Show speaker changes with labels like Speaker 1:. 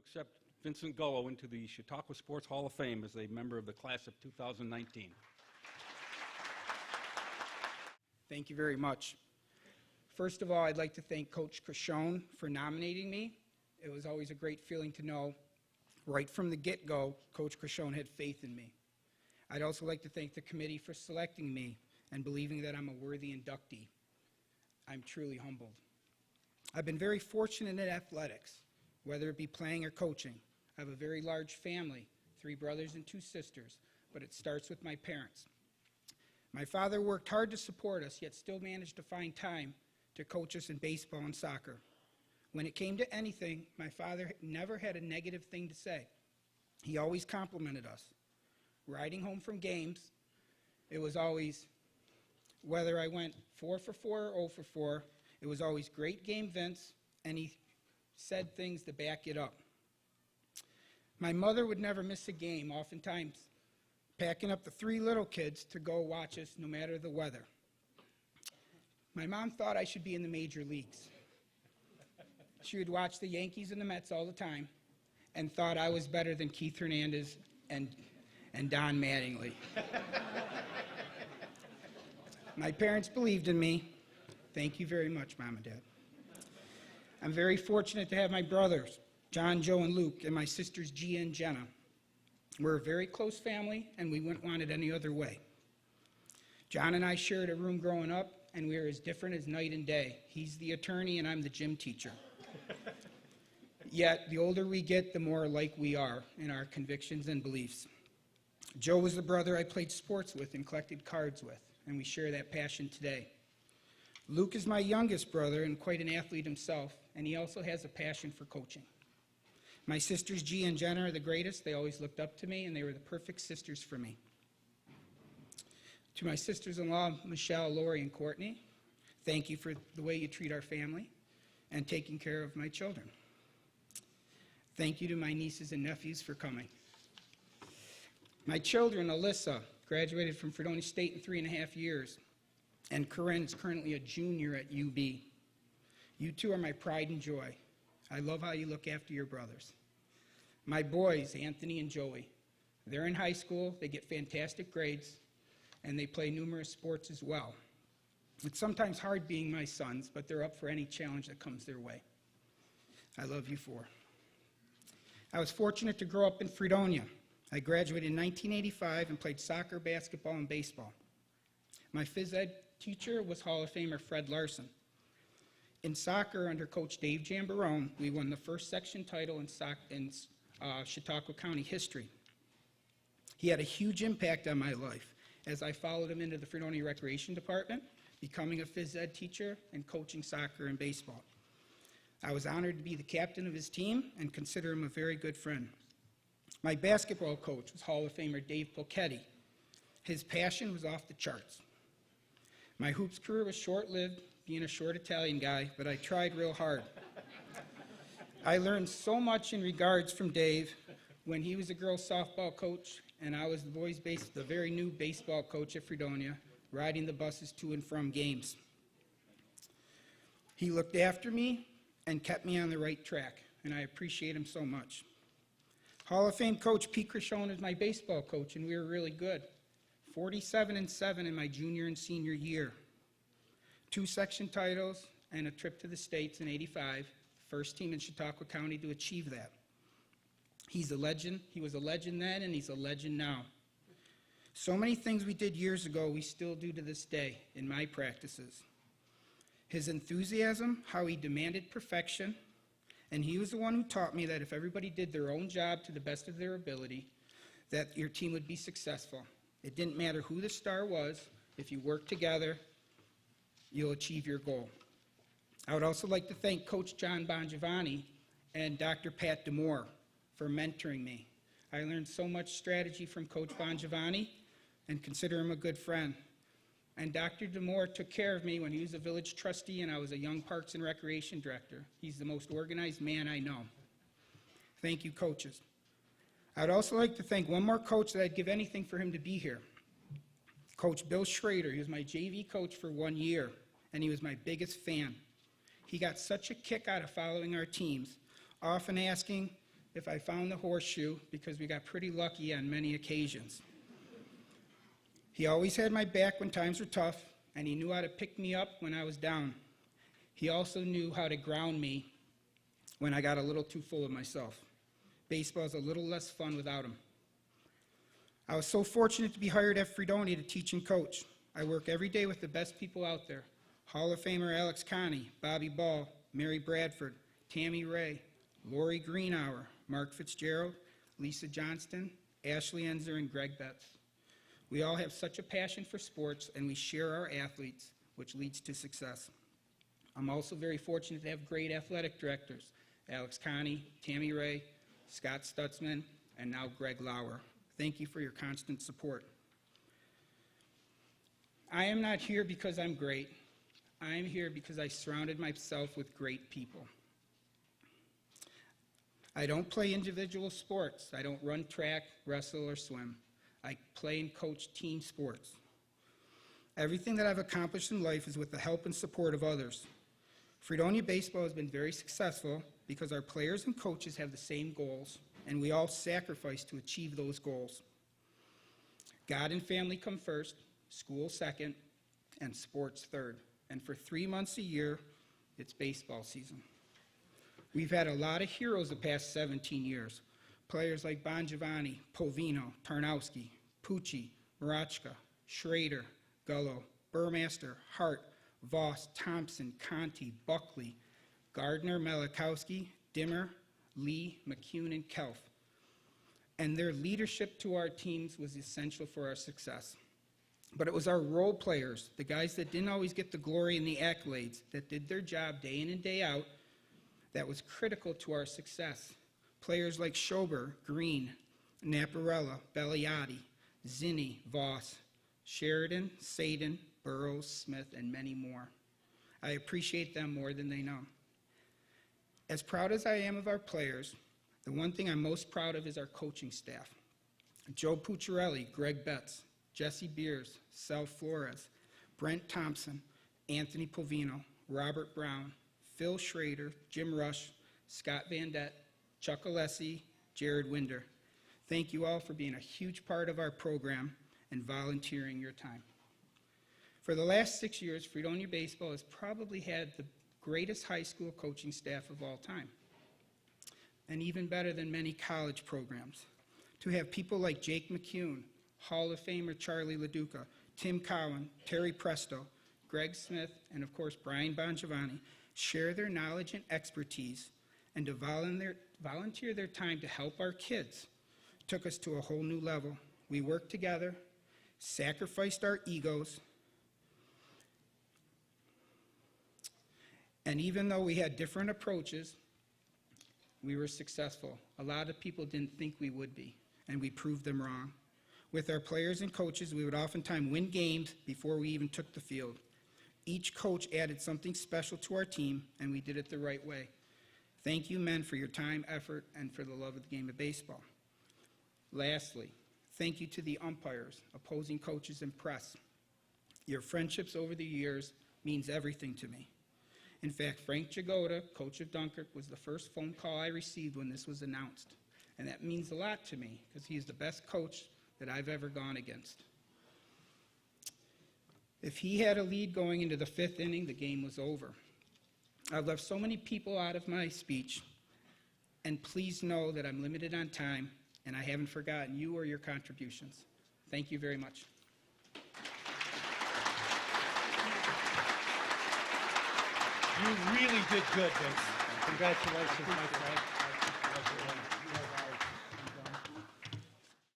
Speaker 1: accept Vincent Gullo into the Chautauqua Sports Hall of Fame as a member of the class of 2019.
Speaker 2: Thank you very much. First of all, I'd like to thank Coach Crishone for nominating me. It was always a great feeling to know right from the get-go, Coach Crishone had faith in me. I'd also like to thank the committee for selecting me and believing that I'm a worthy inductee. I'm truly humbled. I've been very fortunate in athletics, whether it be playing or coaching. I have a very large family, 3 brothers and 2 sisters, but it starts with my parents. My father worked hard to support us, yet still managed to find time to coach us in baseball and soccer. When it came to anything, my father never had a negative thing to say. He always complimented us. Riding home from games, it was always, whether I went 4 for 4 or 0 for 4, it was always great game, Vince, and he said things to back it up. My mother would never miss a game, oftentimes packing up the 3 little kids to go watch us no matter the weather. My mom thought I should be in the major leagues. She would watch the Yankees and the Mets all the time and thought I was better than Keith Hernandez and Don Mattingly. My parents believed in me. Thank you very much, Mom and Dad. I'm very fortunate to have my brothers, John, Joe, and Luke, and my sisters, Gia and Jenna. We're a very close family, and we wouldn't want it any other way. John and I shared a room growing up, and we were as different as night and day. He's the attorney, and I'm the gym teacher. Yet, the older we get, the more alike we are in our convictions and beliefs. Joe was the brother I played sports with and collected cards with, and we share that passion today. Luke is my youngest brother and quite an athlete himself, and he also has a passion for coaching. My sisters, G and Jenna, are the greatest. They always looked up to me, and they were the perfect sisters for me. To my sisters-in-law, Michelle, Lori, and Courtney, thank you for the way you treat our family and taking care of my children. Thank you to my nieces and nephews for coming. My children, Alyssa, graduated from Fredonia State in 3.5 years, and Corinne is currently a junior at UB. You two are my pride and joy. I love how you look after your brothers. My boys, Anthony and Joey, they're in high school, they get fantastic grades, and they play numerous sports as well. It's sometimes hard being my sons, but they're up for any challenge that comes their way. I love you 4. I was fortunate to grow up in Fredonia. I graduated in 1985 and played soccer, basketball, and baseball. My phys ed teacher was Hall of Famer Fred Larson. In soccer, under Coach Dave Jambarone, we won the first section title in Chautauqua County history. He had a huge impact on my life as I followed him into the Fredonia Recreation Department, becoming a phys ed teacher and coaching soccer and baseball. I was honored to be the captain of his team and consider him a very good friend. My basketball coach was Hall of Famer Dave Polchetti. His passion was off the charts. My hoops career was short-lived, being a short Italian guy, but I tried real hard. I learned so much in regards from Dave when he was a girls' softball coach, and I was the very new baseball coach at Fredonia, riding the buses to and from games. He looked after me and kept me on the right track, and I appreciate him so much. Hall of Fame coach Pete Crishone is my baseball coach, and we were really good. 47-7 in my junior and senior year. 2 section titles and a trip to the States in '85, first team in Chautauqua County to achieve that. He's a legend. He was a legend then, and he's a legend now. So many things we did years ago we still do to this day in my practices. His enthusiasm, how he demanded perfection, and he was the one who taught me that if everybody did their own job to the best of their ability, that your team would be successful. It didn't matter who the star was. If you work together, you'll achieve your goal. I would also like to thank Coach John Bongiovanni and Dr. Pat Demore for mentoring me. I learned so much strategy from Coach Bongiovanni and consider him a good friend. And Dr. Demore took care of me when he was a village trustee and I was a young Parks and Recreation director. He's the most organized man I know. Thank you, coaches. I'd also like to thank one more coach that I'd give anything for him to be here. Coach Bill Schrader. He was my JV coach for 1 year, and he was my biggest fan. He got such a kick out of following our teams, often asking if I found the horseshoe because we got pretty lucky on many occasions. He always had my back when times were tough, and he knew how to pick me up when I was down. He also knew how to ground me when I got a little too full of myself. Baseball is a little less fun without him. I was so fortunate to be hired at Fredonia to teach and coach. I work every day with the best people out there. Hall of Famer Alex Connie, Bobby Ball, Mary Bradford, Tammy Ray, Lori Greenhour, Mark Fitzgerald, Lisa Johnston, Ashley Enzer, and Greg Betts. We all have such a passion for sports, and we share our athletes, which leads to success. I'm also very fortunate to have great athletic directors, Alex Connie, Tammy Ray, Scott Stutzman, and now Greg Lauer. Thank you for your constant support. I am not here because I'm great. I am here because I surrounded myself with great people. I don't play individual sports. I don't run track, wrestle, or swim. I play and coach team sports. Everything that I've accomplished in life is with the help and support of others. Fredonia baseball has been very successful because our players and coaches have the same goals, and we all sacrifice to achieve those goals. God and family come first, school second, and sports third. And for 3 months a year, it's baseball season. We've had a lot of heroes the past 17 years. Players like Bongiovanni, Povino, Tarnowski, Pucci, Marachka, Schrader, Gullo, Burmaster, Hart, Voss, Thompson, Conti, Buckley, Gardner, Malakowski, Dimmer, Lee, McCune, and Kelf. And their leadership to our teams was essential for our success. But it was our role players, the guys that didn't always get the glory and the accolades, that did their job day in and day out, that was critical to our success. Players like Schober, Green, Naparella, Belliati, Zinni, Voss, Sheridan, Saden, Burrows, Smith, and many more. I appreciate them more than they know. As proud as I am of our players, the one thing I'm most proud of is our coaching staff. Joe Pucciarelli, Greg Betts, Jesse Beers, Sal Flores, Brent Thompson, Anthony Povino, Robert Brown, Phil Schrader, Jim Rush, Scott Van Dett, Chuck Alessi, Jared Winder. Thank you all for being a huge part of our program and volunteering your time. For the last 6 years, Fredonia Baseball has probably had the greatest high school coaching staff of all time, and even better than many college programs. To have people like Jake McCune, Hall of Famer Charlie LaDuca, Tim Cowan, Terry Presto, Greg Smith, and of course Brian Bongiovanni share their knowledge and expertise and to volunteer their time to help our kids took us to a whole new level. We worked together, sacrificed our egos, and even though we had different approaches, we were successful. A lot of people didn't think we would be, and we proved them wrong. With our players and coaches, we would oftentimes win games before we even took the field. Each coach added something special to our team, and we did it the right way. Thank you, men, for your time, effort, and for the love of the game of baseball. Lastly, thank you to the umpires, opposing coaches, and press. Your friendships over the years means everything to me. In fact, Frank Jagoda, coach of Dunkirk, was the first phone call I received when this was announced. And that means a lot to me because he's the best coach that I've ever gone against. If he had a lead going into the 5th inning, the game was over. I've left so many people out of my speech, and please know that I'm limited on time, and I haven't forgotten you or your contributions. Thank you very much.
Speaker 3: You really did good, Vince. Congratulations, my friend.